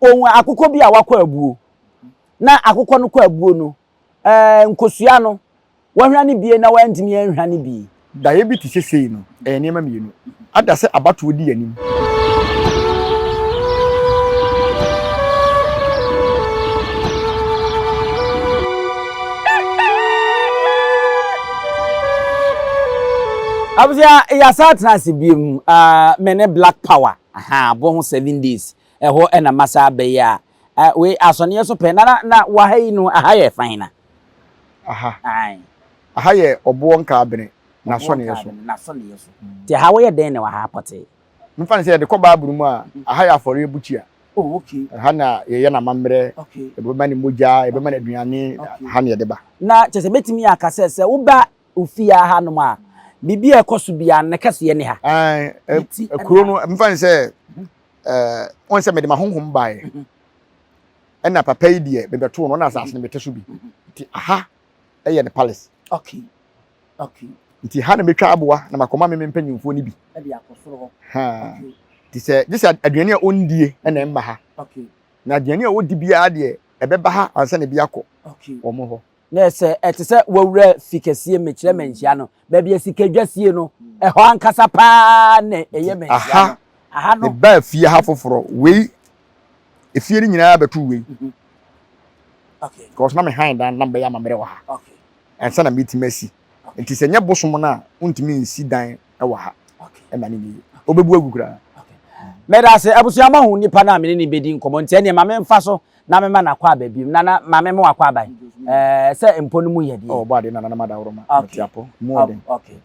Onwa akụkọ bi a wakọ abuo. Na akụkọ no kọ abuo no. Nkosua no. Wahwa ne bie na wantimi anhwa ne bie. Da ye bi ti sesei no. Niema mienu. Ada se abato odi anim. Abuja ya satnasi biem mene Black Power bo ho 7 days eho na masa abeya we asone so pe na wahai no aha ye fine Aha. ai Aha ye obo nka abene na so ne yeso. Ti ha wo ye den na waha pote. Mfa ne se de ko baaburu mu a aha ya afore ebuchi a. Oh okay. Ha na ye na mamre. Okay. Ebe ma ne moja, ebe ma na aduane ha ne ye de ba. Na chese betimi akase se wo ba ofia ha no ma bibi ekoso bia ne kase ne ha. Ekuro no mfa ne se on se me de ma honhom bae. Na papa yi de be beto no na asase ne bete so bi. Ti aha eye ne palace. Okay. Okay. Nti ha na metwa aboa na makoma me mpanyimfo ni bi. E de akosoro ho. Ha. Ti se gisa aduane a ondie na emba ha. Okay. Na aduane a wodi bia de ebeba ha ansa na bi akọ. Okay. Omo ho. Na se etese wawura fikesie mekire manhia no ba bia sikadwasie no ho ankasa pa na eye manhia no. Aha no. Ba fie ha foforo we efie ni nyina betu we. Okay. Because na me hand dan na be ya mamre wa ha. Okay. Ansa na metimasi. Nti se nya bosom na untimi nsi dan e wa ha. Okay. E ma ni ni. Obebu agukura. Meda se abusuama hu nipa na me ni bedi nkomo ntia ne mame mfa so na me ma na kwa ba bium na mame me wakwa ban se empo no mu yede Oh body na mada woroma tiapo more than okay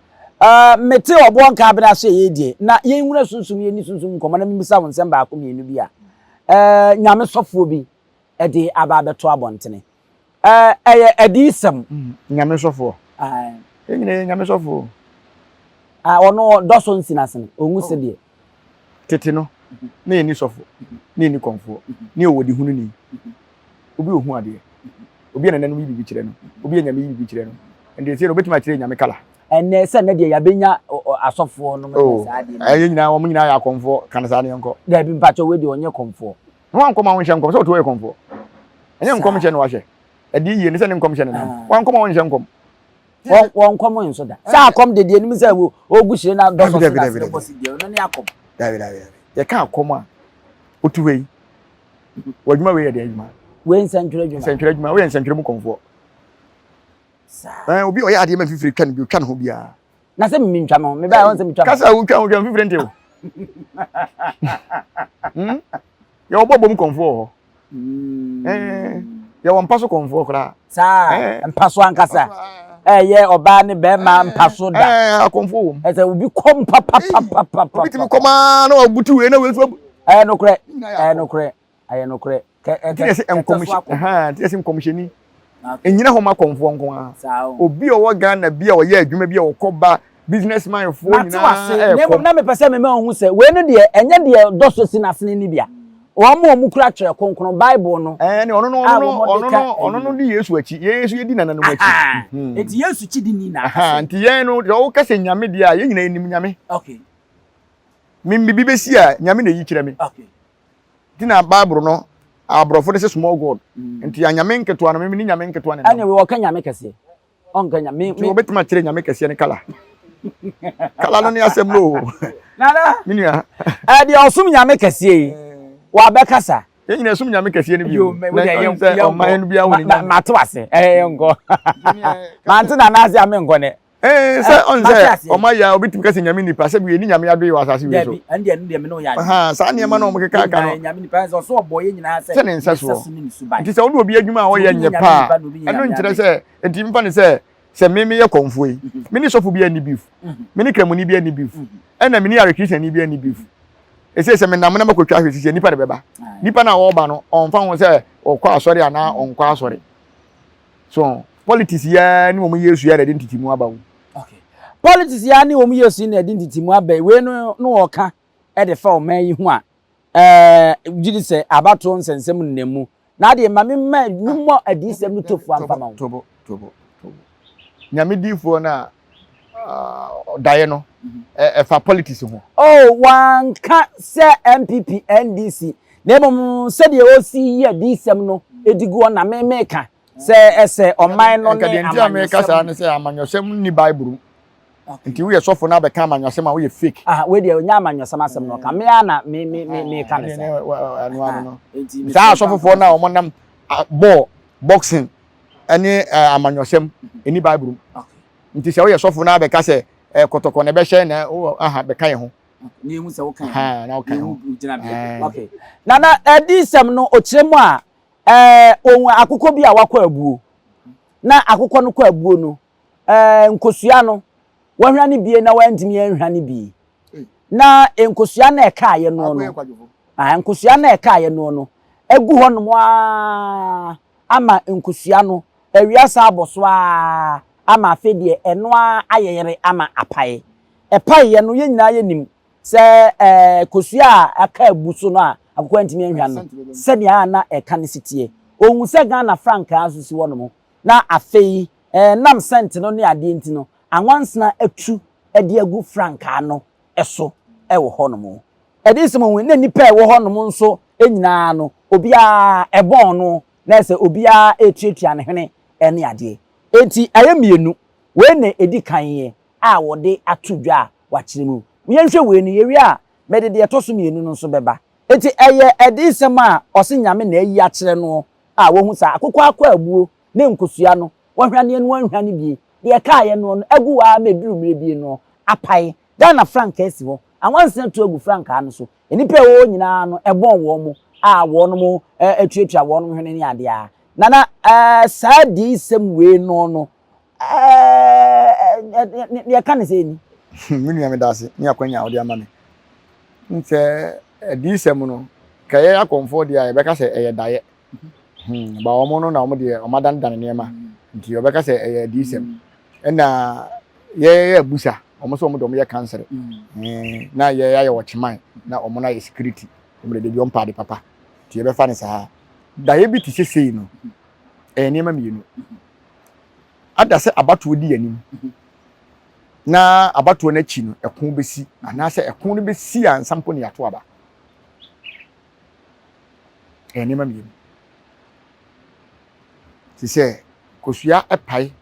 mete obo nka abena so yedie na yenwura sunsum ye ni sunsum nkomo na mimisa won sem ba akomienu bia nyame sofo bi e de aba beto abontene eye edisem nyame sofo enyine nyame sofo ono doso nsinasene onwu se de tete no na eni sofo na eni konfo na owodi hunu ni obi ohun ade obi na nanu bibi kire no obi nyame bibi kire no ende se no betima kire nyame kala enne se na de ya benya asofo no mo sa ade ayi nyina wo nyina ya konfo kan sa ne nko da bi mpacho we de onye konfo no anko ma won hye nkom so to we konfo enye nkom hye no wa hye ade yi ne se ne nkom hye ne na wan nkom won hye nkom won nkom nso da sa akom de de nim se wo ogushire na do so da bosi de no ne akom David. You can't come on. What way? What you may be when century century, my way and century more comfort. I will be a demon if you can be can who be a. Nothing mean chamo, maybe I want some chamo. Because I will come with different. Your bobom comfort. You want pass comfort, sir, and pass one cassa. Yeah, or banny bear man, pass on that. Conform as I will be come papa. Come on, or Butu, and I no credit. I no credit. I no credit. Yes, I'm commission. Yes, I'm commissioning. And you know how my conform. O be a wagon, a beer or yeah, you may be a coba businessman for never percent me who say, when dear, and yet dear, doctors in us in Libya. One more mucrature, concron Bible no. And no, yes, which yes, you didn't know what it's yes, you didn't know. And Tiano, the old Cassin Yamidia, you name Yami. Okay. Mimbi Bibesia, Yamina Yichemi. Okay. Tina Barbro, our brother is a small god. And Tianaminka to an Yaminka to one. And we walk in Yamekasi. On Kenya, me bet my train Yamekasi and color. Kalania Semlo. Nada, Minia. I the awesome Yamekasi. Wa bekasa yen na sum nyame kase ne bi o man bia woni matwase ngo mante na nazi amengo ne se on se o ma ya obitim kase nyame nipa se bi ni nyame ado yi wasase wi so ende ende me no ya ha sa ne ma no mo keka ka no nyame nipa so so boye nyina se se ne nsa so nti se wo obi adwuma a wo ye nye pa eno nkire se enti mfa ne se me ye konfo yi me ni sofo bia ni beef me ni kremu ni bia ni beef ena me ni are christian ni bia ni beef ese se me nam na makotwa hwesi nipa de beba nipa na wo ba no onfa ho se okwa asori ana onkwa asori so politics ya ni wo yesu ya de ntiti mu aba wo okay politics ya ni wo yesu na de ntiti mu aba we no oka e de fa o man yi hu a gidi se abato nsensem nnemu na de ma me ma numo adisem no tofu amfa ma wo tobo nyame difo na daye no fa politics ho oh one can say MPP NDC na emom se de o si ye di sem no edigu na me ka se ese oman no ne America sa ne se amanyosem ni Bible nti we sofo na be ka amanyosem a we fake we de nya amanyosem asem no ka me ana me ka ne se no nti sa sofo na o monam ball boxing any amanyosem any Bible nti se we sofo na be ka se kotoko ne be hye na be ka ye ho ni hu se wo kan na wo kan ho okay na edisem no ochiremu a ohun akukọ bi a wakọ abuo na akukọ no kọ abuo no nkosua no wahwa ne bie na wantimi anhwa ne bie na nkosua na eka aye no nkosua na eka aye no egu ho no ama nkosua no awiasa aboso ama afedie eno ayeyere ama apae epae no ye nyina ye nim se kosua aka abuso no a akukọ antimi anhwa no se dia na eka ne sitie ohun se Ghana frank asusi wo no mo na afei nam sent no ne ade enti no anwansena atu ade agu frank ano eso wo ho no mo ade simo wen na nipa wo ho no mo nso enyina no obia ebon no na se obia etuatua ne hene ene ade enti ayemienu we na edi kan ye a wo de atudwa wa kire mu yenhwe we ni yewi a mede de etoso mienu no nso beba enti eye ade sema ose nyame na ayi a kire no a wo hu sa akokọ akọ abuo ne nkosua no wahwa ne anu anhwa ne bie de ka ye no agu wa meduru mire bie no apai Ghana frank esi ho anwansen to agu frank ano so enipa wo nyina no ebon wo mo a wo no mo etuatua wo no hwene ne ade a nana saa di sem we no ne ka ne se ni minu ya me dase ni akwanya odi ama me nse di sem no kaye akomfo dia e beka se eye daye ba omo no na omo de omadan dan ne ma nti obeka se eye di sem na ye busa omo so omo do ye cancer na ye wo chiman na omo na ye security omo de bi on pa de papa ti ye be fa ne sa daye bi ti sesei no ne ma mienu ada se abatuo di anim na abatuo na chi no ekon besi ana se ekon no besi ansampo ne yato aba ne ma mienu ti se kosua epai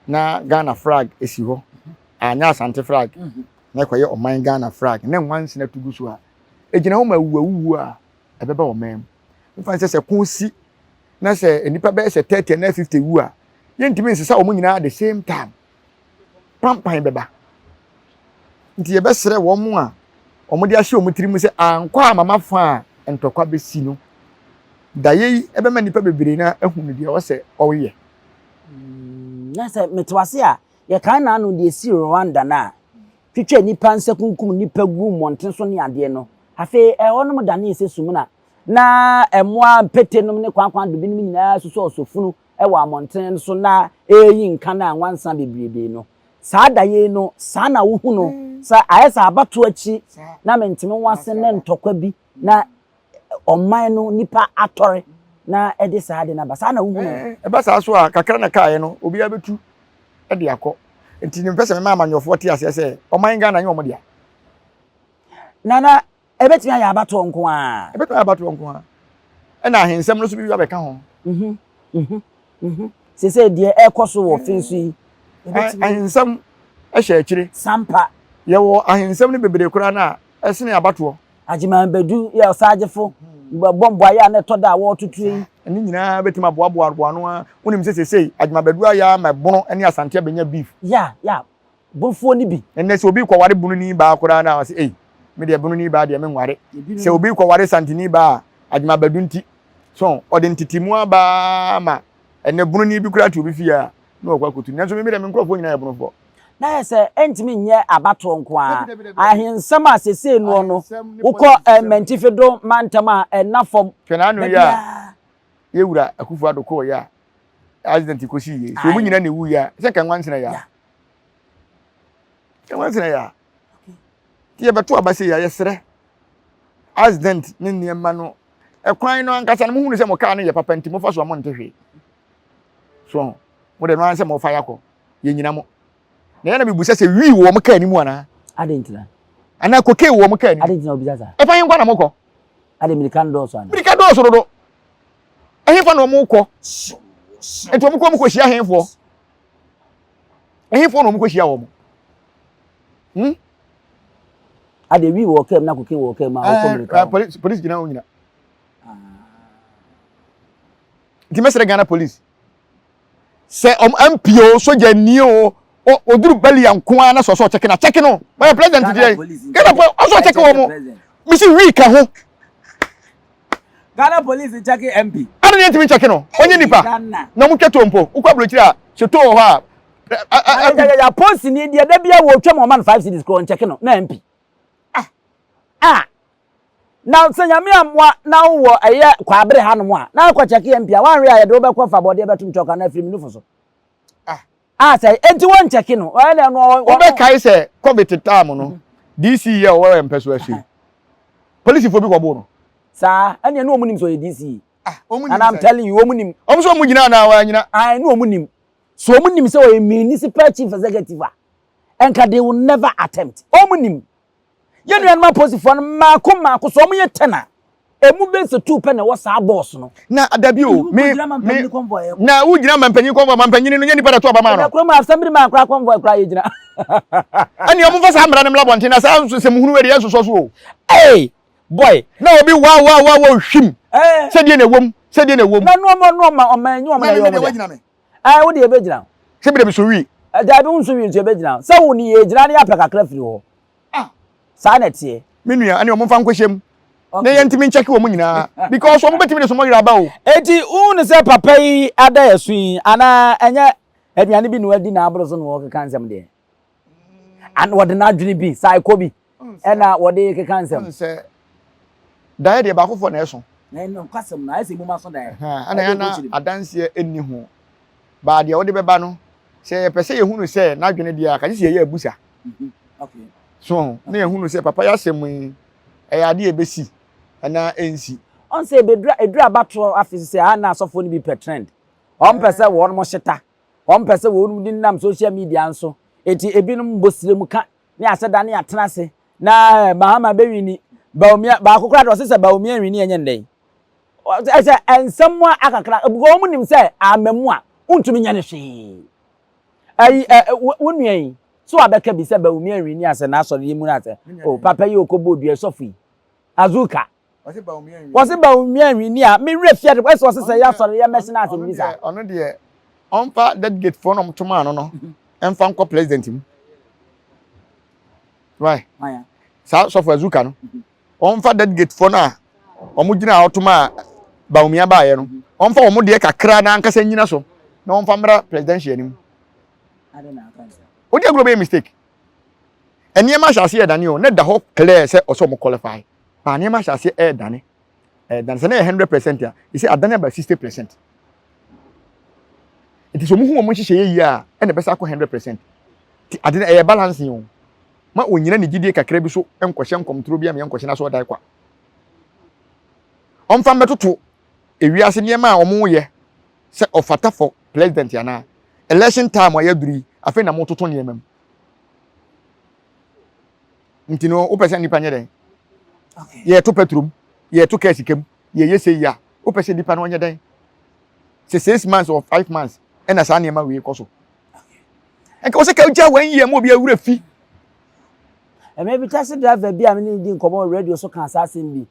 na Ghana flag esi ho anya asante flag na kwaye oman Ghana flag na nwanse na tugu so a ejina ho ma wuwu a ebeba oman mfa se konsi na se enipa be se 30 na 50 wu a yentimi nsesa omo nyina at the same time pampan beba nti ye besere wo mo a omo de ahye omo tirimu se ankwa mama fa entokwa besi no daye ebe ma nipa bebere na ehunu de wo se oye na se metwase a ye kan na no de si Rwanda na twitwa nipa nsekunkum nipa gu monten so ne ade no afi wonom dane ese sumuna na emoa petenom ne kwankwan do binim nyina suso osofunu wa amonten so na eyi nka na anwansa bebrebe no saa daye no saa na wo hu no sa ayesa abato achi na mentime wase ne ntokwa bi na oman no nipa atore na ede saa de na ba saa na wo hu no ba saa so a kakra na kae no obi abetu ede akọ enti ne mpese me ma amanyofo te ase se oman Ghana nye omodia nana ebetimi aya abato nko a ebetimi abato nko a na ahensem no so bi abeka ho sese de ekoso wo finsu yi ahensem ehye akire sampa ye wo ahensem ne bebere kura na esene abato ajiman bedu ye osagefo bombo aya na to da wo tutu yi eni nyina betima boaboa no a wonim sese ajiman bedu aya ma bono ene asante benya beef ya bonfo ni bi enne se obi kware bunu ni ba kura na se me de bunu ni ba de me nware se obi kware santini ba ajiman bedu nti so ode ntitimu aba ma ene bunu ni bi kura ti obi fia na okwa kotu nanso me de me nkrofo nyina ya bunu fo na se entimi nye abato nko a ahensam asese no no wokọ mentifedo mantama enafom kenanu ya yewura akufu adoko ya accident ko si ye so mu nyina ne wu ya se kan wansena ya kan wansena ya tie beto abase ya yesere accident ne niema no ekwan no ankasa no mu hunu se mo ka no ye papa ntimo fa so mo ntehwe so mo de no anse mo fa yakọ ye nyina mo na yana bibusa se wi wo mo ka ni mu ana adentina ana koke wo mo ka ni adentina obizaza e fa yin kwa na moko ade American doors ana American doors do ehifo na omo kọ enti omo kọ mo kọ hia ehifo ehifo na omo kọ hia wo mo ade wi wo kem na koke wo kem ma wo American police gina wo nyina di mesere Ghana police se MPO soja ni o oduru bali yanko na so check no my president dey Ghana police also check wo mo mi si week ho Ghana police check MP ana ni ntimi check no onye nipa na mu tweto mpo ukwa blochiri a cheto ho a ya post ni dia da bia wo twam man 5 cities ko check no na MP now senya me amwa na wo eye kwa abre hanom a na kwa check MP a wan re a ye do be kwa fa bode betum choka na film nufo so say enti won check no o na no o be kai say covid time no DC ye o we mpeso ahwe police fo bi ko bo no sa anya no omunim so ye DC omunim and I'm telling you omunim so mu gina na wa nyina no omunim so omunim say o municipal chief executive enka they will never attempt omunim ye no man post for mako so omuye tena emu be se 2 pe na wo sa boss no na adabi o me na wo gina mampanyin konvoy mampanyin no nyani pada to aba ma no akro ma assembly ma akra konvoy kra ye gina ani omu fa sa mra ne mlabonte na sa se muhunu we de so o boy na obi wa hwim se die na wom na no ma o man nyu o ma yo wo de be gina se bi de so wi da bi unso wi nso be gina se wo ni ye gina ne apeka kra firi ho sa na tie menua ani omu fa nkohyem na ye ntimi check wo mu nyina because omu betimi de so mo yira ba o eti unu se papa yi ada yesu ana enye aduane bi no adi na abro so no wo keka nsem de and what na adwene bi psycho bi ena wo de keka nsem se dae de ba kofo na eso na no kwasem na ese mu ma so dae ana ya na adanse enni ho ba de wo de beba no se pese ye hunu se na adwene dia ka se ye abusa okay so na ye hunu se papa ya semu ade ebesi ana ensi on say edura bato afisi se ana asofo ni bi per trend on pese wo mo hyeta on pese wo nu dinam social media nso eti ebinum bosire mu ka ne aseda ne atena se na mahama bewini baumia ba akokra do se baumia nwini enye ndey ese ensamwa akakra ebugo mu nim se amamu a untumi nya ne hwe ai wonu yi so abeka bi se baumia nwini ase na asori mu na ase o papa yi okobodu esofi azuka wasi baumia nwini a me refia wese wose se ya asori ya machine ase mbisa ono de onfa that gate for no mtoma no emfa nko president mu why so for azuka no onfa that gate for na omugina otoma baumia ba ye no onfa omo de kakra na ankasa nyina so na onfa mra presidential anim odi agro be mistake eniema hyase e dane o na da ho clear se oso mo qualify ba eniema hyase e dane se na 100% ya you say adane about 60%. It is omu hu omo hihye yi a e na besa ko 100%. Ti adane e balance yi o ma onyina ne gidie kakra bi so enkohye nkomtro bi am enkohye na so dai kwa onfa metoto ewiase niema a omo ye se ofata for president ya na election time ya duri afi na mototo niema m ntino o pese nipa nye den okay ye to petrum ye to kesikem ye yese ya o pese nipa no nye den se 6 months or 5 months ena sa niema we koso enka o se ka uja wan ye mo bi awura fi maybe taxi driver bi am ni din komo radio so kan assassin bi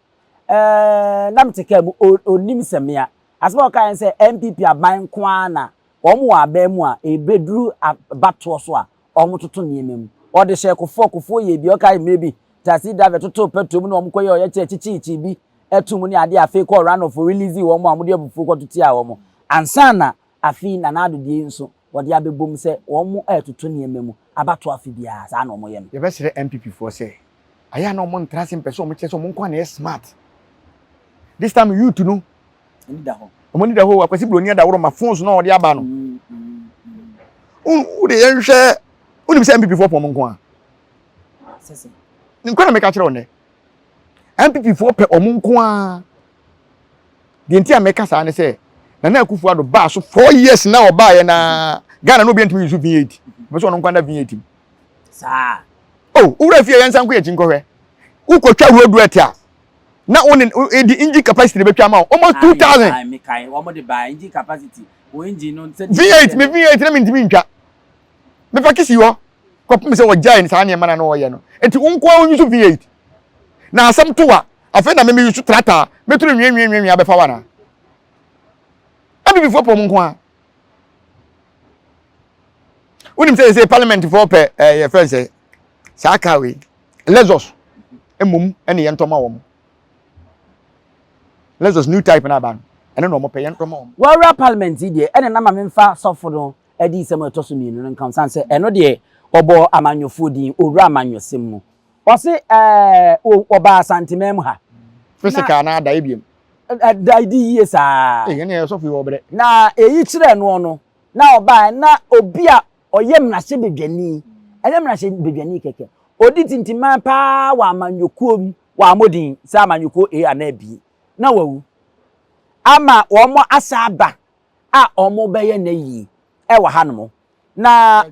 nam teke mu onim semia asba ka yan say MPP aban ko ana omo wa ba mu a ebeduru bato so a omo toto niemem o de hye kofo ye bi o ka maybe taxi driver toto petrol na omo koye o ye chichi bi etum ni ade afi ko run of release wo mo amode abufu ko tuti a wo mo ansana afi na na adodie nso wode abebom se omo etoto niemem abato afi bia sa na omo ye no ye be sere MPP for say aya na omo ntrasim pese omo che so omo nko na smart this time youth no ni da ho omo ni da ho akwasi broni da woro ma phones na ode aba no u de yenhwe unim se MPP for omo nko a sese nko na me ka kire one MPP for pe omo nko a de ntia me ka sa ne se na akufu ado ba so 4 years na oba ye na Ghana no be ntimi yusu V8 be so no nkwanda V8 sa ura fie yensan ko ye chinkohwe ukotwa road etia na on the engine capacity be twa ma almost 2000 I me kai wo mo de ba engine capacity o engine no V8 me V8 na me ntimi ntwa me pa kisi ho kopim se wo giant sa na na wo ye no enti unko onyu so V8 na asam to a afa na me yusu tractor me turu nwen abefa wa na abi before pom nko a unim say parliament for pe your friend say sakawe Lexus emum ene ye ntoma wo Lexus new type na ban ene no mo pe ye ntoma wo wa parliament die ene na ma memfa sofo no edi sem etoso mienu no kan san se eno de obo amanyofo din owura amanyosem mu o se oba santimem ha physical na da ebiem da di yesa ene sofo wo bre na eyi kire no na oba na obi a oyem na se bedwani ene na se bedwani keke odi tintima pa wa amanyokuom wa amodin sa amanyoko na bi na wawu ama omo asaba a omo beye na yi e wa hanom na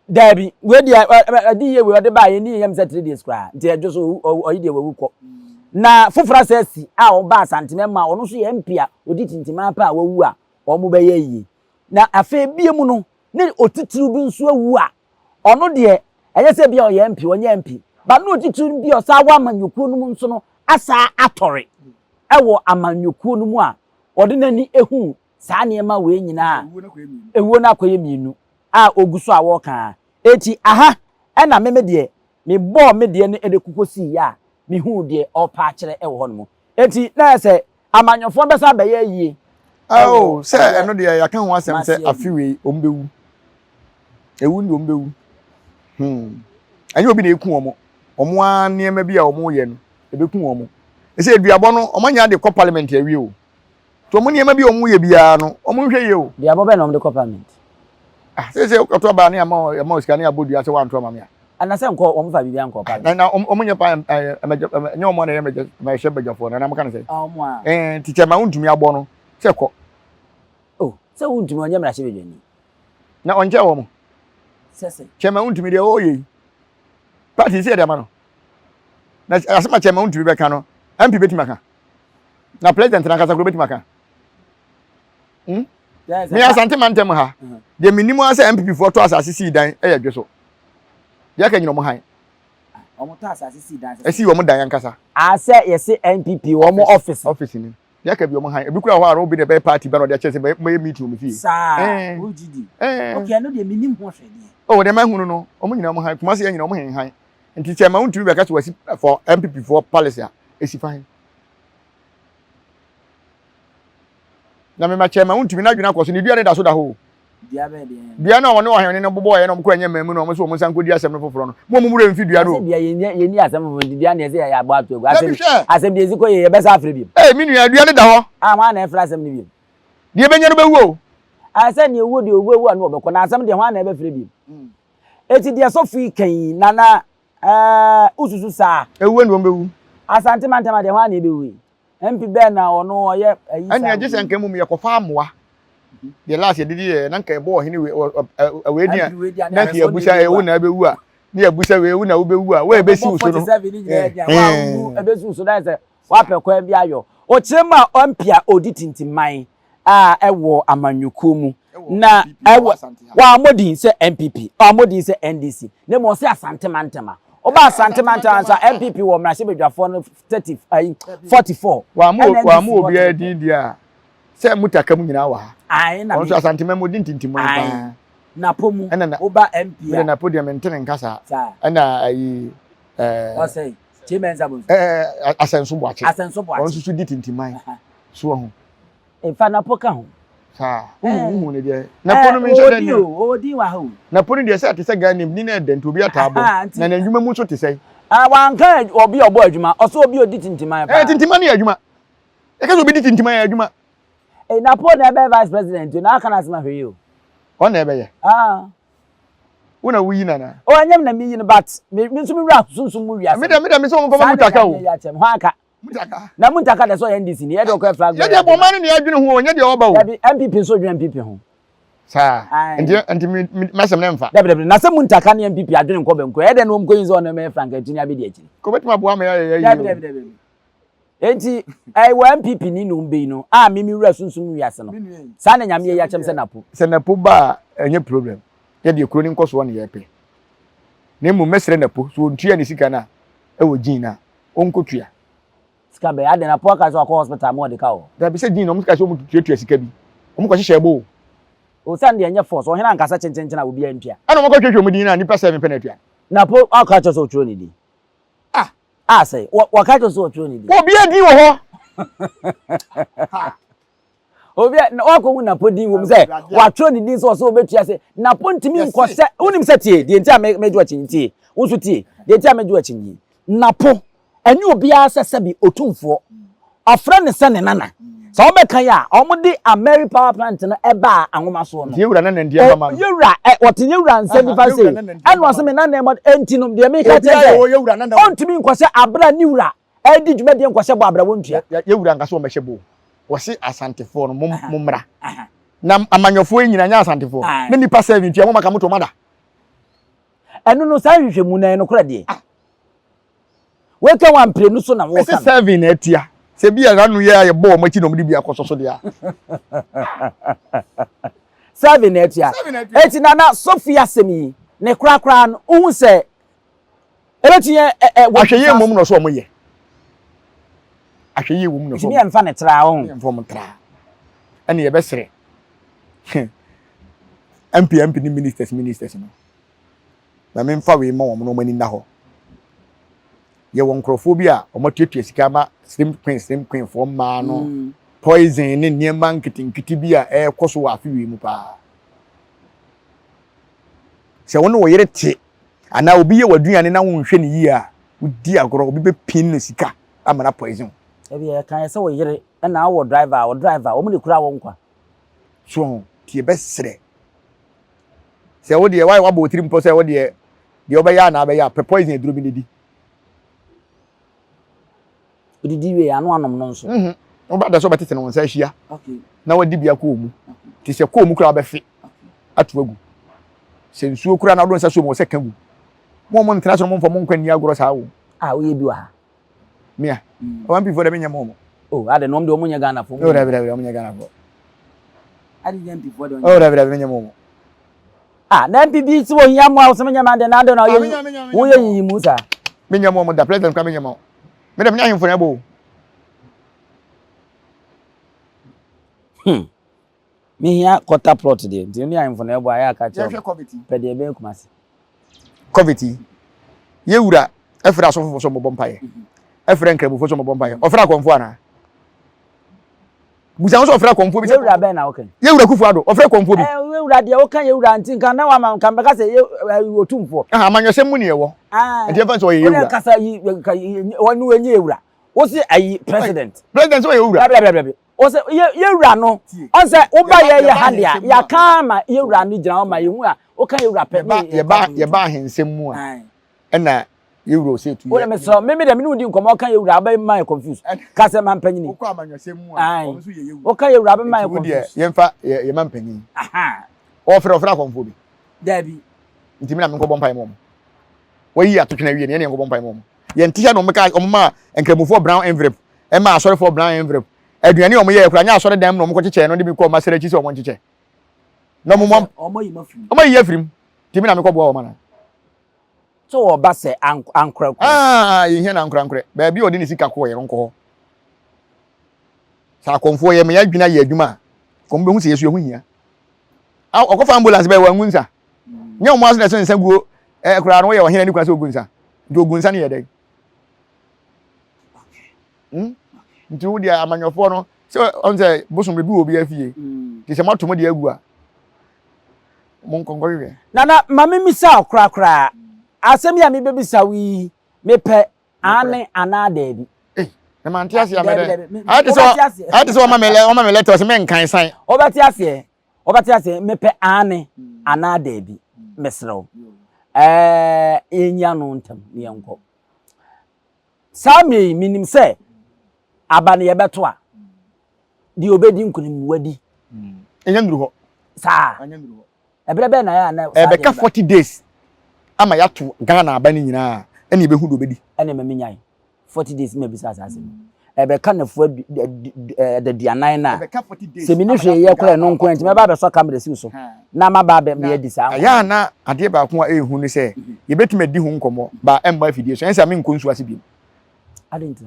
dabi we dia adi ye we de ba ye ni yam se 3 days kra nti ejoso oyi de wawu kọ na fofora sesi a o ba santime ma ono so ye mpia odi tintima pa wawu a omo beye yi na afa biemu no ne otitiru bi nso awu a ono de enye se bia o ye mpi onye mpi ba no otitiru bi o sa wa amanyokuo no nso no asa atore ewo amanyokuo no mu a ode nani ehu saa niema we nyina ewo na akoye mienu a oguso a wo kan eti aha na meme de me bo me de ne ede kukosi ya me hu de opa kire ewo hono eti na se amanyofo besa be ye yie oh se eno de ya kan ho asem se afiwe ombewu ewu ni ombewu anyi obi na eku omo a niema bi a omo ye no ebeku omo ese eduabo no omanya de ko parliament awie o to mo niema bi omo ye bia no omo hwe ye o duabo be na omo de ko parliament se oto ba na ama osikani abodua se wanto ma me anase nko omo fa bibia nko parliament na omo nya pa nya omo na ye me hye bajafo na maka na se omo a teacher ma untumi abo no se ko oh se untumi onye mra hye bedwani na onje wo mo sese chema untumi de oye party se de ma no na asema chema untumi be ka no MP beti maka na president na kasa beti maka me asante mantem ha de minimum asa MPP for to asase si dan e dweso ya ka nyino mo han omo to asase si dan esi wo mo dan yankasa ase yesi MPP wo mo office ni ya ka bi wo mo han ebi kura ho aro bi de be party be no de chese be meet wo fi sa ugidi okay no de minim ho hwede oh de ma hunu no omo nyina mo han kuma se nyina mo han nti chema untumi be ka so wasi for MPP for policy a esi fine na me ma chema untumi na dwena kwaso ne dua ne da so da ho dua be de dua na woni ohene ne bobo ye no mko anya mamu no mo so mo san kodi asem no foforo no mo mo mure mfi dua no dua ye ni asem foforo dua ne se ya agba ato asem de eziko ye be sa afre bi mi nua dua ne da ho ma na efra asem ne bi de be nya no be wu o asem ne wu de owu anu obekọ na asem de ho na be fre bi eti de so fi kan nana ususu sa ewu anu be wu asante mantama de ho na be wu MP be na ono oye ayi anya je se nkan mu ye kofa amoa de last ye didi na nkan bo ohene we dia na ke abusa ewu na be wu a ne abusa we ewu na wo be wu a we be si uso no wa be si uso da se wa pe kwa bi ayo o chema ompia oditintiman a ewo amanyuku mu na ewo wa amodin se MPP amodin se NDC ne mo se asante mantama oba asante mantama MPP wo mra sebedwafo no 44 wa mu obi adi dia se mutaka mu nyina wa ai na onso asante memo dintintim pa na pomu oba MP na podium ntene nkasa na ayi o say chimenza bo asenso boache onso su ditintimai so ho fa na poka ho sa hu ne de na ponu mi so de odi wa ho na ponu de se atese ga nim ni na dent obi atabo na ndwuma mu so tese wanka obi obo adwuma oso obi oditintimai pa tintimai na adwuma e ka so obi ditintimai adwuma na po na be vice president na aka na sema hwe yo o na ebe ye una wuyi na o anyam na mi yin but me so mi wura sunsun mu wiase me so mo fa mutaka o ho aka mutaka na mutaka de so NDC ni e de ko flag ye de bo man ni adwene ho nya de oba o MPP so dwen MPP ho sa enti masem na mfa dabe na se mutaka ne MPP adwene ko benko e de no mko yin zo na me frank atini abi de akiri ko betima bo ama ye dabe enti ai wa MPP ni no mbe no a mimi wura sunsun wiase no sa na nyame ya chem se napo ba enye problem ye de ekuro ni nkoso na ye pe ne mu mesre napo so ntua ni sika na e wo gin na onkotua sika be ade napo aka so akọ hospital mo de ka o da bi se gin no mu sika so mu tuatua sika bi o mu ko hyehyɛ bo o san de enye force o hena nkasa chenchenchen na obi antua ana mo ko twetwe mu din na nipa 7 pe na atua napo aka cho so otro ni di say waka cho so otro ni di obi adi wo ho obi na wako napo din wo say watro ni din so obetua say napo ntimi nkose unim say tie de ntia meju achintie wo so tie de ntia meju achinyi napo eni obi asese bi otumfo afra ne se ne nana so obeka ya omudi American power plant no eba anwoma so no yewura na ndia mama yewura wote yewura nse bi fa say anu ase me nana mo entinom de me ka tete yewura nana ontimi nkose abra niwura edi dwumade nkose bo abra wontua yewura nkase o mehye bo wose asantefo no mumra na amanyofo nyina nya asantefo ne nipa 7 tua mo maka moto mada enu no sa hwehwemu nan no kora de weka wan prenu so na wo ka 7 na atia se bia ranu ye bo mo chi no mdi bia kososo dia 7 na atia eti na Sofia semi ne kra no ohun se ebetinye ahweye mom no so mo ye ahweye wom no so mi emfa ne tra ho emfa mo tra ene ye besere MP ni ministers no na me mfa we ma wom no mani na ho ye won crofobia o matuatua sika ma slim queen for ma no poison ne niema nkitinkiti bia e koso wa afi we mu pa se won wo yere te ana obi ye waduane na wonhwe ne yi a udi agoro obi be pin no sika amana poison ebi e kan se wo yere na wo driver o mu ne kura wo nkwa so tie besere se wo de why wa bo tiri mpo se wo de obeya na abeya poison eduro bi ne di odidi we anu anom no nso oba da so betete no nsa hia na wadi bia ko mu ti se ko mu kura ba fe atu agu se nsuo kura na do nsa so mo se kan gu mo ntra so mo mfo mo nkwan ni agoro saa wo wo ye bi wa ha mia wan before de menya mo ade no de omunya Ghana fo o da omunya Ghana fo ade yan before de o da menya mo na MPP ti wo hia mo awso menya man de na do na wo ye yi mu sa menya mo da president ka menya mo me dem nya himfo na bo me hia quarter plot de nti ni himfo na bo aya ka che pe de be kumase covid yewura efra so fofo so mo bompaye efra nkrabu fo so mo bompaye ofra konfo ana busa so ofra konfo bi yewura be na okay yewura kufu ado ofra konfo bi yewura de o kan yewura nti kan na wa man kan be ka se otumfo amanyose mu ne yewo nti efa so yewura ka sa yi wonu enye yewura o se ayi president so yewura bla o se yewura no on se wo ba ye handia ya kan ma yewura no gina o ma yehu a o kan yewura pe ye ba hensem mu a na yewura se tu o le me so me de me no di nkomo kan yewura ba ma confuse ka se man panyini o ko amanyose mu a o so ye yewura o kan yewura ba ma confuse ye mfa ye man panyini ofra konfo bi dabi nti me na me nko bompa mo wayi atotwena wie ne nko bompa mo ye ntia no meka omma enkramufo brown envelope e ma asori for brown envelope aduane omo ye kura nya asori dem no mo kyeche no de bi ko ma sere chi se omo kyeche no mo omo yi mafiri omo yi afirim ti me na me ko bo o ma na so wo ba se ankra ye hia na ankra ba bi odi ni sika ko ye nko sa konfo ye me ya dwuna ye adwuma ko mbe hu se yesu ye hu hia okofa ambulance ba wa ngunsa nya omo aso na se nsa guo kura no ye wo hina ni kwa se ogunsa do ogunsa ne ye dai nti wo dia amanyofo no se on se bosom be bi obi afie ti se mato mo dia agu a mon kongo we na mama misa kra asemi a me bebisa wi mepe ane anada bi na man ti ase ya mede ati so o ma me letter se me nkan san obati ase mepe ane anada bi mesrew enya no ntam ne yanko sami minim se abane ye beto a di obedi nkunim wadi enya nduru ho sa enya nduru ho ebrebe na ya na ebeka 40 days ama ya to Ghana abane nyina ene be hu do obedi ene me minyan 40 days me bisa asase ebe ka nafo de dianan na ebe ka 40 days se mini hwe ye kora no nko enti me ba be so camera si so na ma ba be me di sa ya na ade ba ko a ehu ni se ye betime di hu nkomo ba emba fidie so ensa me nko nsu ase bi adenti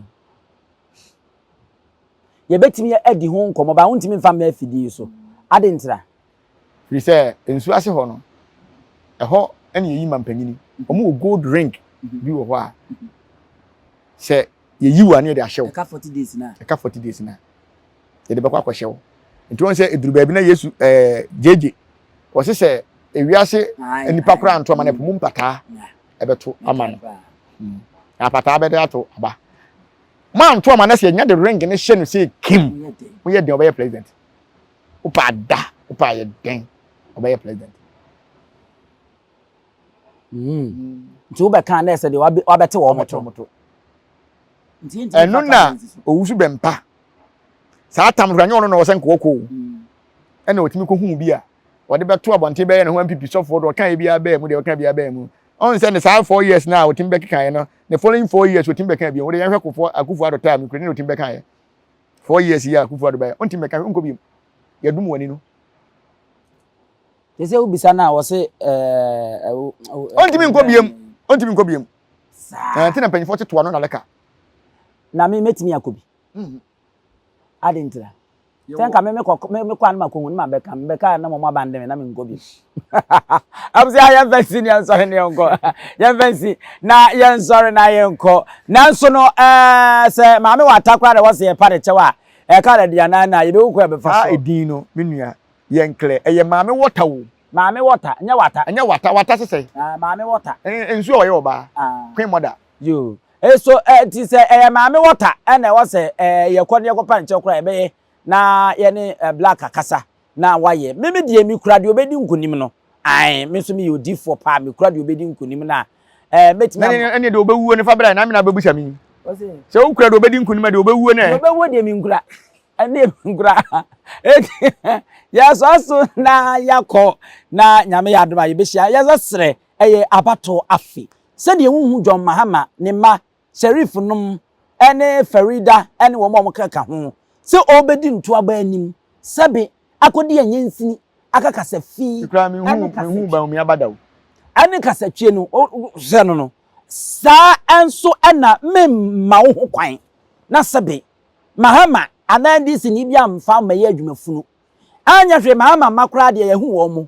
ye betime adi hu nkomo ba wontimi mfa me fidie so adentira fi se nsu ase ho no eho ene yi mampanyini omo gold ring bi wo ho a se ye yiwa ne de ahyew ka 40 days na ka 40 days na ye de bakwa kwahyew nti won se eduru ba bi na Yesu jeje wo se ewiase enipa kura anto ma na pum mpata ebeto ama no apata be de ato aba ma anto ma na se nya de ring ne hye no se kim wo ye de obey president upa da upa ye den obey president nti wo be kan na se de wa bete wo moto enu na owusu bempa saa tamhranyo no na wo senko ko ena otimi ko hu bi a wode beto abonte be ye ne ho ampipi sofo do kan bia ba mu de kan bia ba mu on se ne saa 4 years na otimi be kan no the following 4 years otimi be kan bia wo de yan hwekofo akufo ado time kure ne otimi be kan 4 years ya akufo ado ba ontimi be kan onko bi yadum wani no yese ubisa na wo se ontimi nko biem tina panyifo teto no na leka na me metimi akobi adentira tenka me kwa na makongu ni mabeka na mo abandeme na me ngobi abzi ya fancy ni ansore ni onko ya fancy na ya nsore na ye nko nanso no se maame wa atakra de wose ye pare chewa ka de dia na ye be ku be fa so edin no menua ye nkle eye maame wota wo maame wota nya wata sese maame wota ensu o ye oba queen mother yo so ti se maame wota na wose ye kwone ye kopa nche kra ebe na ye ne black akasa na waye meme die mi kura de obedi nkunim no ai me so me yodi for pa me kura de obedi nkunim na metima ene de obewu ne fa bra na me na bebusa mi se wo kura de obedi nkunim de obewu ne obewu de mi nkura ene nkura ya so na yakọ na nyame ya adoma ye behia ya zasere eye abato afi se de huhu John Mahama ne ma Sheriff num ene Farida ene wo mo kaka ho se obedi nto aba anim sebe akodi anyensini akakasa fi kra mi hu ba mi abadaw ane kasa twie no se no sa enso ena memma wo ho kwan na sebe Mahama anandisi ni bia mfa ma ye adwumafunu anya hwe Mahama makra de ye hu wo mo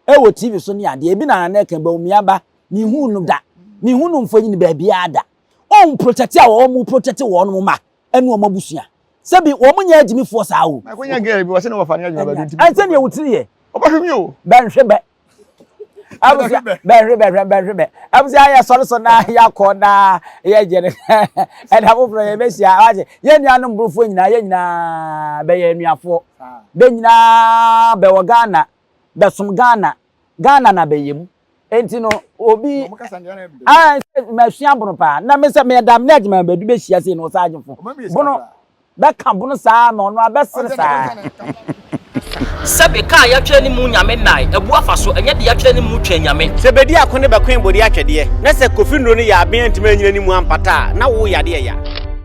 ewo TV so ne ade ebi na ka ba mi aba ni hu no da ni hu no mfanyi ni ba bia ada on protect a wo mo protect wo no ma enu o mabusua sebi wo mo nya adimi force awo akonya girl bi wo se no fa ne adwuma ba dinti an se ne wo tiri ye obahwe mi o ban hwe be abusia ben abusia ya solo so na ya ko na ye jere e da bo pro ye be sia aje ye nuanom brofo nyina ye nyina be ye nuafo be nyina be wo Ghana be som Ghana na be yem enti no obi ma hia bono pa na me se me dam na adwuma ba du be sia se no sa agefo bono be ka bono sa ma ono abesere sa Sebe ka ya twa ni mu nyame nai ebu afa so enye de ya twa ni mu twa nyame sebedi akone be kwen bodi atwede na se kofi nro ni ya aben ntime nyina ni mu ampata na wo yade ya